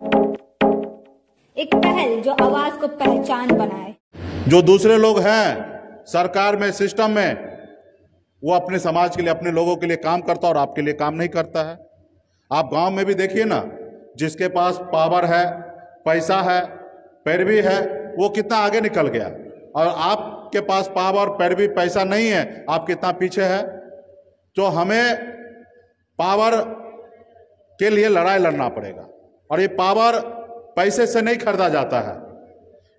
एक पहल जो आवाज को पहचान बनाए। जो दूसरे लोग हैं सरकार में, सिस्टम में, वो अपने समाज के लिए, अपने लोगों के लिए काम करता और आपके लिए काम नहीं करता है। आप गांव में भी देखिए ना, जिसके पास पावर है, पैसा है, पैरवी है, वो कितना आगे निकल गया, और आपके पास पावर, पैरवी, पैसा नहीं है, आप कितना पीछे है। तो हमें पावर के लिए लड़ाई लड़ना पड़ेगा, और ये पावर पैसे से नहीं खरीदा जाता है।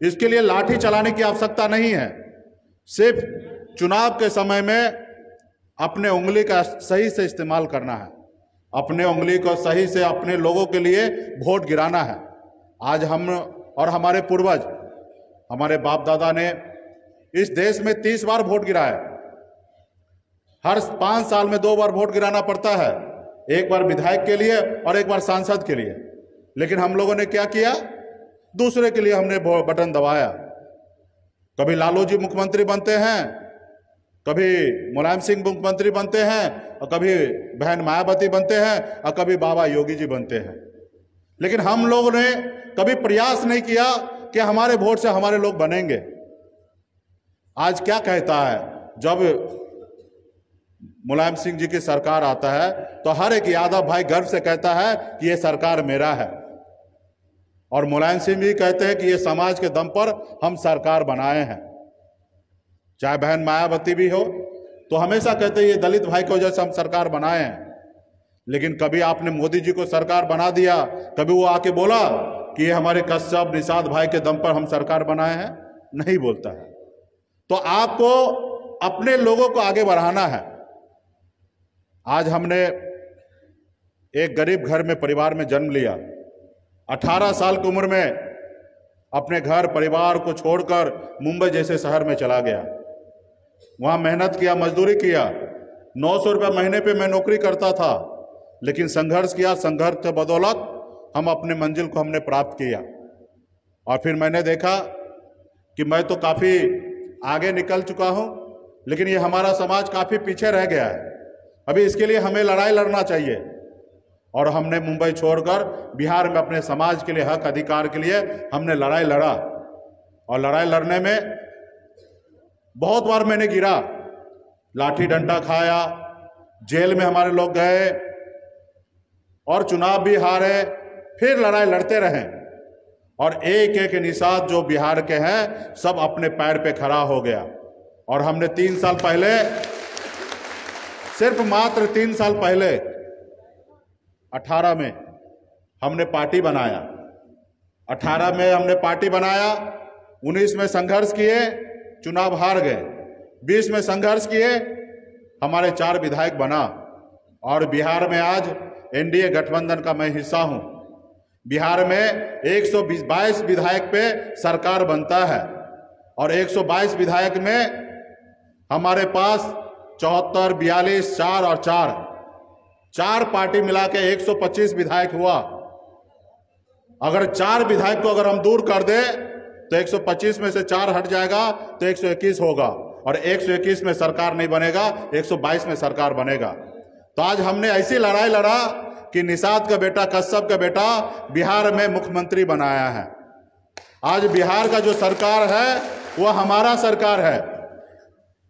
इसके लिए लाठी चलाने की आवश्यकता नहीं है। सिर्फ चुनाव के समय में अपने उंगली का सही से इस्तेमाल करना है, अपने उंगली को सही से अपने लोगों के लिए वोट गिराना है। आज हम और हमारे पूर्वज, हमारे बाप दादा ने इस देश में 30 बार वोट गिराया। हर 5 साल में 2 बार वोट गिराना पड़ता है, एक बार विधायक के लिए और एक बार सांसद के लिए। लेकिन हम लोगों ने क्या किया, दूसरे के लिए हमने बटन दबाया। कभी लालू जी मुख्यमंत्री बनते हैं, कभी मुलायम सिंह मुख्यमंत्री बनते हैं, और कभी बहन मायावती बनते हैं, और कभी बाबा योगी जी बनते हैं। लेकिन हम लोगों ने कभी प्रयास नहीं किया कि हमारे वोट से हमारे लोग बनेंगे। आज क्या कहता है, जब मुलायम सिंह जी की सरकार आता है तो हर एक यादव भाई गर्व से कहता है कि ये सरकार मेरा है, और मुलायम सिंह जी कहते हैं कि ये समाज के दम पर हम सरकार बनाए हैं। चाहे बहन मायावती भी हो तो हमेशा कहते हैं ये दलित भाई की वजह से हम सरकार बनाए हैं। लेकिन कभी आपने मोदी जी को सरकार बना दिया, कभी वो आके बोला कि ये हमारे कश्यप निषाद भाई के दम पर हम सरकार बनाए हैं? नहीं बोलता है। तो आपको अपने लोगों को आगे बढ़ाना है। आज हमने एक गरीब घर में, परिवार में जन्म लिया। 18 साल की उम्र में अपने घर परिवार को छोड़कर मुंबई जैसे शहर में चला गया। वहाँ मेहनत किया, मजदूरी किया। 900 रुपये महीने पे मैं नौकरी करता था, लेकिन संघर्ष किया। संघर्ष के बदौलत हम अपने मंजिल को हमने प्राप्त किया। और फिर मैंने देखा कि मैं तो काफ़ी आगे निकल चुका हूँ, लेकिन ये हमारा समाज काफ़ी पीछे रह गया है। अभी इसके लिए हमें लड़ाई लड़ना चाहिए। और हमने मुंबई छोड़कर बिहार में अपने समाज के लिए, हक अधिकार के लिए हमने लड़ाई लड़ा। और लड़ाई लड़ने में बहुत बार मैंने गिरा, लाठी डंडा खाया, जेल में हमारे लोग गए, और चुनाव भी हारे, फिर लड़ाई लड़ते रहे। और एक एक निषाद जो बिहार के हैं सब अपने पैर पे खड़ा हो गया। और हमने 3 साल पहले, सिर्फ मात्र 3 साल पहले 18 में हमने पार्टी बनाया। 18 में हमने पार्टी बनाया, 19 में संघर्ष किए, चुनाव हार गए। 20 में संघर्ष किए, हमारे 4 विधायक बना। और बिहार में आज एनडीए गठबंधन का मैं हिस्सा हूं। बिहार में 122 विधायक पे सरकार बनता है, और 122 विधायक में हमारे पास 74, 42, 4 और 4 पार्टी मिला के 125 विधायक हुआ। अगर 4 विधायक को अगर हम दूर कर दे तो 125 में से 4 हट जाएगा तो 121 होगा, और 121 में सरकार नहीं बनेगा, 122 में सरकार बनेगा। तो आज हमने ऐसी लड़ाई लड़ा कि निषाद का बेटा, कश्यप का बेटा बिहार में मुख्यमंत्री बनाया है। आज बिहार का जो सरकार है वो हमारा सरकार है।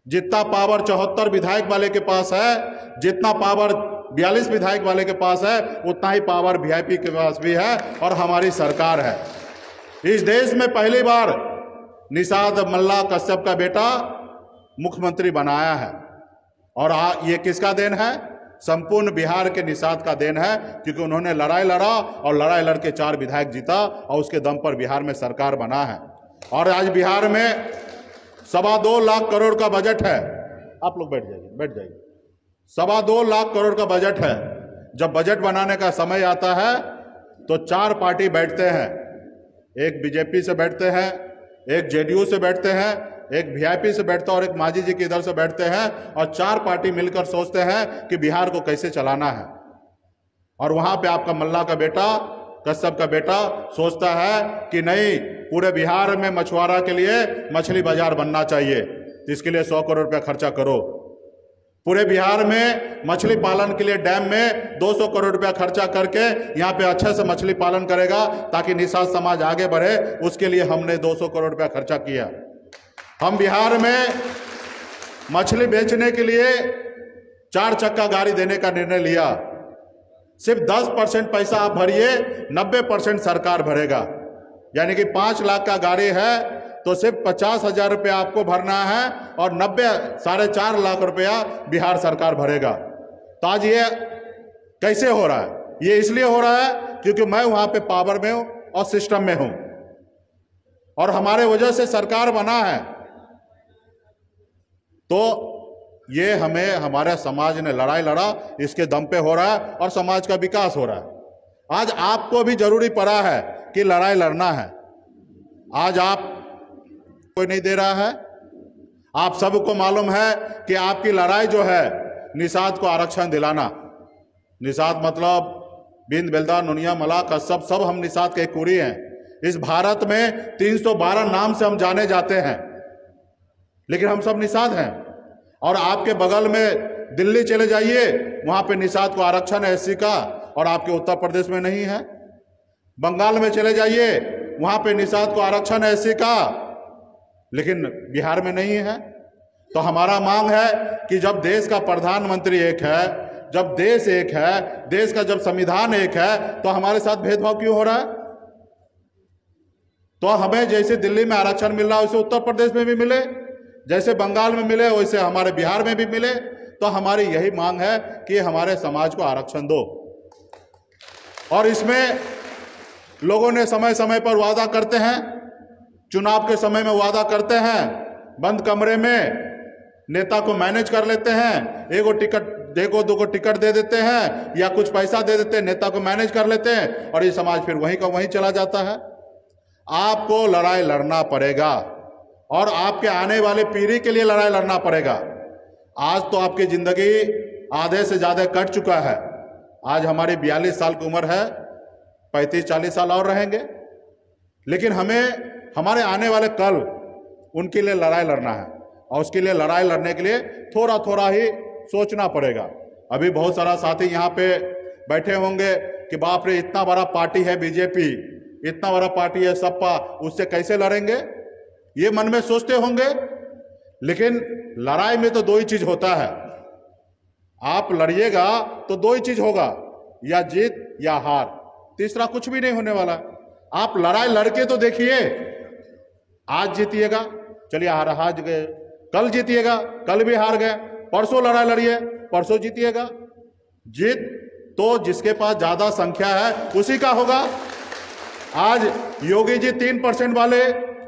जितना पावर 74 विधायक वाले के पास है, जितना पावर 42 विधायक वाले के पास है, उतना ही पावर वीआईपी के पास भी है, और हमारी सरकार है। इस देश में पहली बार निषाद मल्ला कश्यप का बेटा मुख्यमंत्री बनाया है। और ये किसका देन है? संपूर्ण बिहार के निषाद का देन है, क्योंकि उन्होंने लड़ाई लड़ा और लड़ाई लड़के 4 विधायक जीता, और उसके दम पर बिहार में सरकार बना है। और आज बिहार में 2.25 लाख करोड़ का बजट है। आप लोग बैठ जाइए। 2.25 लाख करोड़ का बजट है। जब बजट बनाने का समय आता है तो 4 पार्टी बैठते हैं। एक बीजेपी से बैठते हैं, एक जेडीयू से बैठते हैं, एक वीआईपी से बैठता है, और एक मांझी जी के इधर से बैठते हैं, और 4 पार्टी मिलकर सोचते हैं कि बिहार को कैसे चलाना है। और वहां पे आपका मल्ला का बेटा, कश्यप का बेटा सोचता है कि नहीं, पूरे बिहार में मछुआरा के लिए मछली बाजार बनना चाहिए, तो इसके लिए 100 करोड़ रुपया खर्चा करो। पूरे बिहार में मछली पालन के लिए डैम में 200 करोड़ रुपया खर्चा करके यहाँ पे अच्छे से मछली पालन करेगा ताकि निषाद समाज आगे बढ़े। उसके लिए हमने 200 करोड़ रुपया खर्चा किया। हम बिहार में मछली बेचने के लिए 4 चक्का गाड़ी देने का निर्णय लिया। सिर्फ 10% पैसा आप भरिए, 90% सरकार भरेगा। यानी कि 5 लाख का गाड़ी है तो सिर्फ 50,000 रुपया आपको भरना है और 4.5 लाख रुपया बिहार सरकार भरेगा। तो आज ये कैसे हो रहा है? ये इसलिए हो रहा है क्योंकि मैं वहां पे पावर में हूं और सिस्टम में हूं और हमारे वजह से सरकार बना है। तो ये हमें हमारे समाज ने लड़ाई लड़ा, इसके दम पे हो रहा है और समाज का विकास हो रहा है। आज आपको भी जरूरी पड़ा है कि लड़ाई लड़ना है। आज आप कोई नहीं दे रहा है। आप सबको मालूम है कि आपकी लड़ाई जो है निषाद को आरक्षण दिलाना। निषाद मतलब बिंद बेलदा नुनिया मला कश्यप सब हम निषाद के कुरी हैं। इस भारत में 312 नाम से हम जाने जाते हैं, लेकिन हम सब निषाद हैं। और आपके बगल में दिल्ली चले जाइए, वहां पे निषाद को आरक्षण है एससी का, और आपके उत्तर प्रदेश में नहीं है। बंगाल में चले जाइए, वहां पे निषाद को आरक्षण है एससी का, लेकिन बिहार में नहीं है। तो हमारा मांग है कि जब देश का प्रधानमंत्री एक है, जब देश एक है, देश का जब संविधान एक है, तो हमारे साथ भेदभाव क्यों हो रहा है? तो हमें जैसे दिल्ली में आरक्षण मिल रहा है वैसे उत्तर प्रदेश में भी मिले, जैसे बंगाल में मिले वैसे हमारे बिहार में भी मिले। तो हमारी यही मांग है कि हमारे समाज को आरक्षण दो। और इसमें लोगों ने समय समय पर वादा करते हैं, चुनाव के समय में वादा करते हैं, बंद कमरे में नेता को मैनेज कर लेते हैं, एगो दो टिकट दे देते हैं या कुछ पैसा दे देते हैं, नेता को मैनेज कर लेते हैं और ये समाज फिर वहीं का वहीं चला जाता है। आपको लड़ाई लड़ना पड़ेगा और आपके आने वाले पीढ़ी के लिए लड़ाई लड़ना पड़ेगा। आज तो आपकी जिंदगी आधे से ज्यादा कट चुका है। आज हमारी 42 साल की उम्र है, 35-40 साल और रहेंगे, लेकिन हमें हमारे आने वाले कल उनके लिए लड़ाई लड़ना है और उसके लिए लड़ाई लड़ने के लिए थोड़ा थोड़ा ही सोचना पड़ेगा। अभी बहुत सारा साथी यहाँ पे बैठे होंगे कि बाप रे इतना बड़ा पार्टी है बीजेपी, इतना बड़ा पार्टी है सपा, उससे कैसे लड़ेंगे, ये मन में सोचते होंगे। लेकिन लड़ाई में तो 2 ही चीज होता है। आप लड़िएगा तो 2 ही चीज होगा, या जीत या हार, तीसरा कुछ भी नहीं होने वाला। आप लड़ाई लड़के तो देखिए, आज जीतिएगा, चलिए हार गए, कल जीतिएगा, कल भी हार गए, परसों लड़ाई लड़िए, परसों जीतिएगा। जीत तो जिसके पास ज्यादा संख्या है उसी का होगा। आज योगी जी 3% वाले,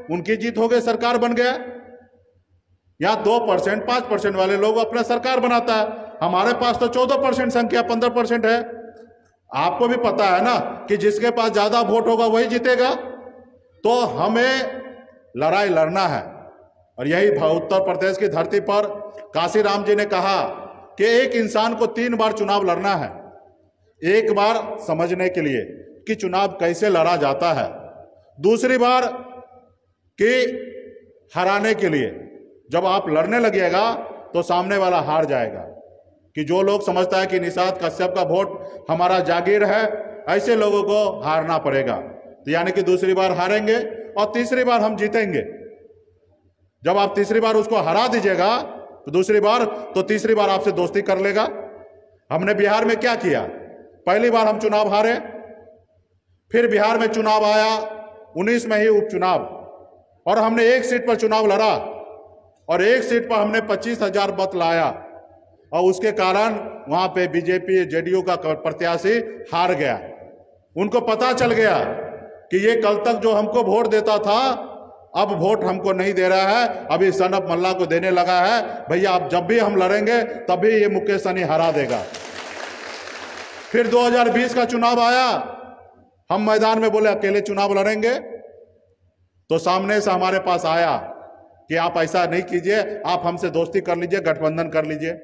उनकी जीत हो गई, सरकार बन गया। यहाँ 2%, 5% वाले लोग अपना सरकार बनाता है। हमारे पास तो 14% संख्या, 15% है। आपको भी पता है ना कि जिसके पास ज्यादा वोट होगा वही जीतेगा। तो हमें लड़ाई लड़ना है और यही उत्तर प्रदेश की धरती पर काशीराम जी ने कहा कि एक इंसान को 3 बार चुनाव लड़ना है। एक बार समझने के लिए कि चुनाव कैसे लड़ा जाता है, दूसरी बार कि हराने के लिए। जब आप लड़ने लगिएगा तो सामने वाला हार जाएगा। कि जो लोग समझता है कि निषाद कश्यप का वोट हमारा जागीर है, ऐसे लोगों को हारना पड़ेगा। तो यानी कि दूसरी बार हारेंगे और तीसरी बार हम जीतेंगे। जब आप तीसरी बार उसको हरा दीजिएगा तो दूसरी बार तो तीसरी बार आपसे दोस्ती कर लेगा। हमने बिहार में क्या किया, पहली बार हम चुनाव हारे, फिर बिहार में चुनाव आया 19 में ही उपचुनाव, और हमने एक सीट पर चुनाव लड़ा और एक सीट पर हमने 25,000 मत लाया और उसके कारण वहां पे बीजेपी जेडीयू का प्रत्याशी हार गया। उनको पता चल गया कि ये कल तक जो हमको वोट देता था अब वोट हमको नहीं दे रहा है, अभी सनप मल्ला को देने लगा है। भैया अब जब भी हम लड़ेंगे तभी ये मुकेश सहनी हरा देगा। फिर 2020 का चुनाव आया, हम मैदान में बोले अकेले चुनाव लड़ेंगे, तो सामने से हमारे पास आया कि आप ऐसा नहीं कीजिए, आप हमसे दोस्ती कर लीजिए, गठबंधन कर लीजिए।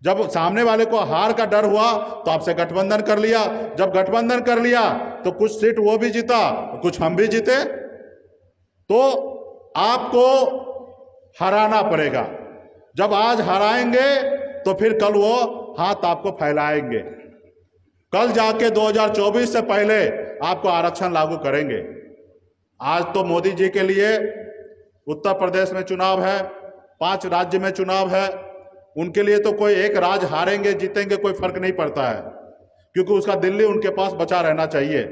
जब सामने वाले को हार का डर हुआ तो आपसे गठबंधन कर लिया। जब गठबंधन कर लिया तो कुछ सीट वो भी जीता, कुछ हम भी जीते। तो आपको हराना पड़ेगा। जब आज हराएंगे तो फिर कल वो हाथ आपको फैलाएंगे। कल जाके 2024 से पहले आपको आरक्षण लागू करेंगे। आज तो मोदी जी के लिए उत्तर प्रदेश में चुनाव है, 5 राज्य में चुनाव है, उनके लिए तो कोई एक राज्य हारेंगे जीतेंगे कोई फर्क नहीं पड़ता है, क्योंकि उसका दिल्ली उनके पास बचा रहना चाहिए।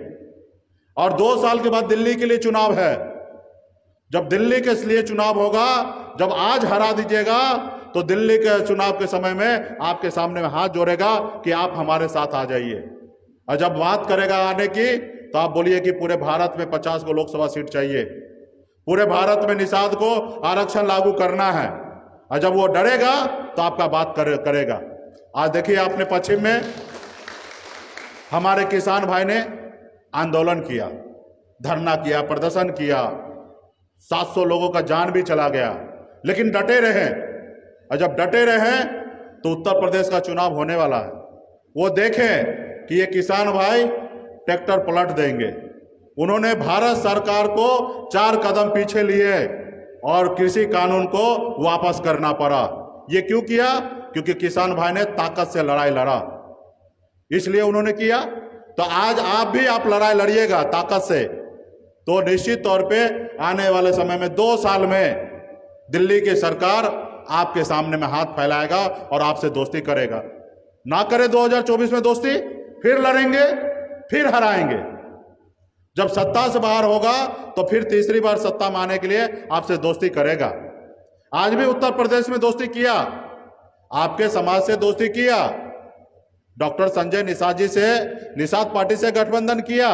और 2 साल के बाद दिल्ली के लिए चुनाव है। जब दिल्ली के लिए चुनाव होगा, जब आज हरा दीजिएगा तो दिल्ली के चुनाव के समय में आपके सामने में हाथ जोड़ेगा कि आप हमारे साथ आ जाइए। और जब बात करेगा आने की तो आप बोलिए कि पूरे भारत में 50 को लोकसभा सीट चाहिए, पूरे भारत में निषाद को आरक्षण लागू करना है। और जब वो डरेगा तो आपका बात करेगा। आज देखिए आपने पश्चिम में हमारे किसान भाई ने आंदोलन किया, धरना किया, प्रदर्शन किया, 700 लोगों का जान भी चला गया, लेकिन डटे रहे। और जब डटे रहे तो उत्तर प्रदेश का चुनाव होने वाला है, वो देखें कि ये किसान भाई ट्रैक्टर पलट देंगे। उन्होंने भारत सरकार को 4 कदम पीछे लिए और कृषि कानून को वापस करना पड़ा। ये क्यों किया? क्योंकि किसान भाई ने ताकत से लड़ाई लड़ा, इसलिए उन्होंने किया। तो आज आप भी आप लड़ाई लड़िएगा ताकत से, तो निश्चित तौर पे आने वाले समय में 2 साल में दिल्ली की सरकार आपके सामने में हाथ फैलाएगा और आपसे दोस्ती करेगा। ना करे 2024 में दोस्ती, फिर लड़ेंगे, फिर हराएंगे। जब सत्ता से बाहर होगा तो फिर तीसरी बार सत्ता में आने के लिए आपसे दोस्ती करेगा। आज भी उत्तर प्रदेश में दोस्ती किया, आपके समाज से दोस्ती किया, डॉक्टर संजय निषाद जी से, निषाद पार्टी से गठबंधन किया,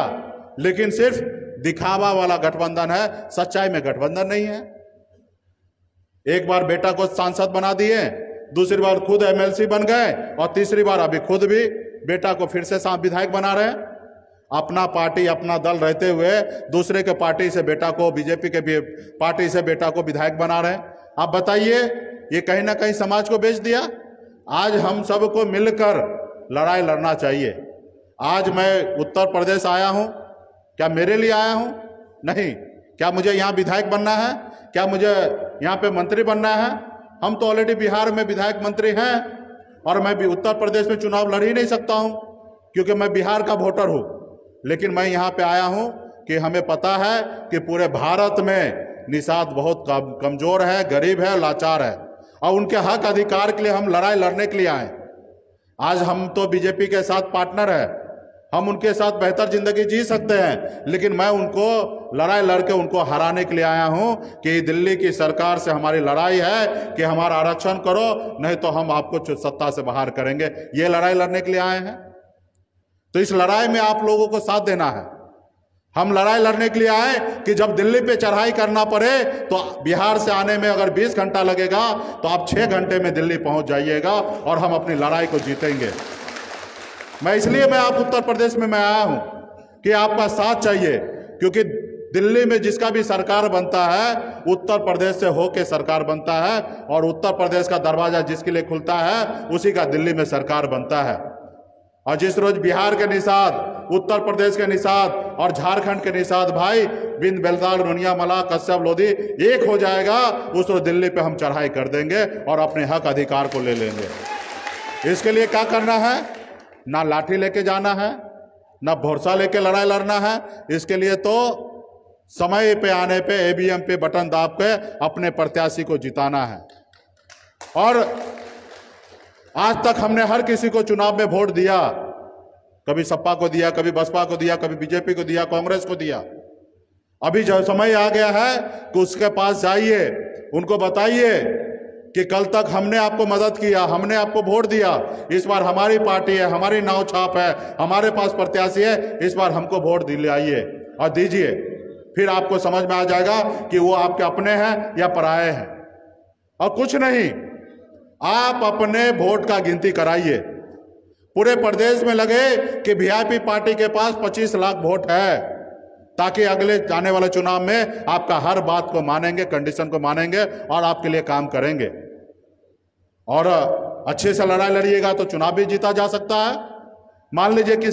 लेकिन सिर्फ दिखावा वाला गठबंधन है, सच्चाई में गठबंधन नहीं है। एक बार बेटा को सांसद बना दिए, दूसरी बार खुद एमएलसी बन गए, और तीसरी बार अभी खुद भी बेटा को फिर से विधायक बना रहे हैं। अपना पार्टी अपना दल रहते हुए दूसरे के पार्टी से बेटा को, बीजेपी के पार्टी से बेटा को विधायक बना रहे हैं। आप बताइए, ये कहीं ना कहीं समाज को बेच दिया। आज हम सबको मिलकर लड़ाई लड़ना चाहिए। आज मैं उत्तर प्रदेश आया हूं, क्या मेरे लिए आया हूं? नहीं। क्या मुझे यहाँ विधायक बनना है? क्या मुझे यहाँ पे मंत्री बनना है? हम तो ऑलरेडी बिहार में विधायक मंत्री हैं, और मैं भी उत्तर प्रदेश में चुनाव लड़ ही नहीं सकता हूं, क्योंकि मैं बिहार का वोटर हूं। लेकिन मैं यहाँ पे आया हूं कि हमें पता है कि पूरे भारत में निषाद बहुत कमजोर है, गरीब है, लाचार है, और उनके हक अधिकार के लिए हम लड़ाई लड़ने के लिए आए। आज हम तो बीजेपी के साथ पार्टनर है, हम उनके साथ बेहतर जिंदगी जी सकते हैं, लेकिन मैं उनको लड़ाई लड़के उनको हराने के लिए आया हूं कि दिल्ली की सरकार से हमारी लड़ाई है कि हमारा आरक्षण करो, नहीं तो हम आपको सत्ता से बाहर करेंगे। ये लड़ाई लड़ने के लिए आए हैं। तो इस लड़ाई में आप लोगों को साथ देना है। हम लड़ाई लड़ने के लिए आए कि जब दिल्ली पे चढ़ाई करना पड़े तो बिहार से आने में अगर 20 घंटा लगेगा तो आप 6 घंटे में दिल्ली पहुंच जाइएगा, और हम अपनी लड़ाई को जीतेंगे। इसलिए मैं आप उत्तर प्रदेश में मैं आया हूं कि आपका साथ चाहिए, क्योंकि दिल्ली में जिसका भी सरकार बनता है उत्तर प्रदेश से होके सरकार बनता है, और उत्तर प्रदेश का दरवाजा जिसके लिए खुलता है उसी का दिल्ली में सरकार बनता है। और जिस रोज बिहार के निषाद, उत्तर प्रदेश के निषाद और झारखंड के निषाद भाई बिंद बेलदाल, रुनिया मला, कश्यप लोधी एक हो जाएगा, उस रोज दिल्ली पे हम चढ़ाई कर देंगे और अपने हक अधिकार को ले लेंगे। इसके लिए क्या करना है? ना लाठी लेके जाना है, ना भरोसा लेके लड़ाई लड़ना है। इसके लिए तो समय पे आने पे ईवीएम पे बटन दाब के अपने प्रत्याशी को जिताना है। और आज तक हमने हर किसी को चुनाव में वोट दिया, कभी सपा को दिया, कभी बसपा को दिया, कभी बीजेपी को दिया, कांग्रेस को दिया। अभी जब समय आ गया है कि उसके पास जाइए, उनको बताइए कि कल तक हमने आपको मदद किया, हमने आपको वोट दिया, इस बार हमारी पार्टी है, हमारी नाव छाप है, हमारे पास प्रत्याशी है, इस बार हमको वोट दिलाइए और दीजिए। फिर आपको समझ में आ जाएगा कि वो आपके अपने हैं या पराये हैं। और कुछ नहीं, आप अपने वोट का गिनती कराइए। पूरे प्रदेश में लगे कि वीआईपी पार्टी के पास 25 लाख वोट है, ताकि अगले आने वाले चुनाव में आपका हर बात को मानेंगे, कंडीशन को मानेंगे और आपके लिए काम करेंगे। और अच्छे से लड़ाई लड़िएगा तो चुनाव भी जीता जा सकता है। मान लीजिए किसी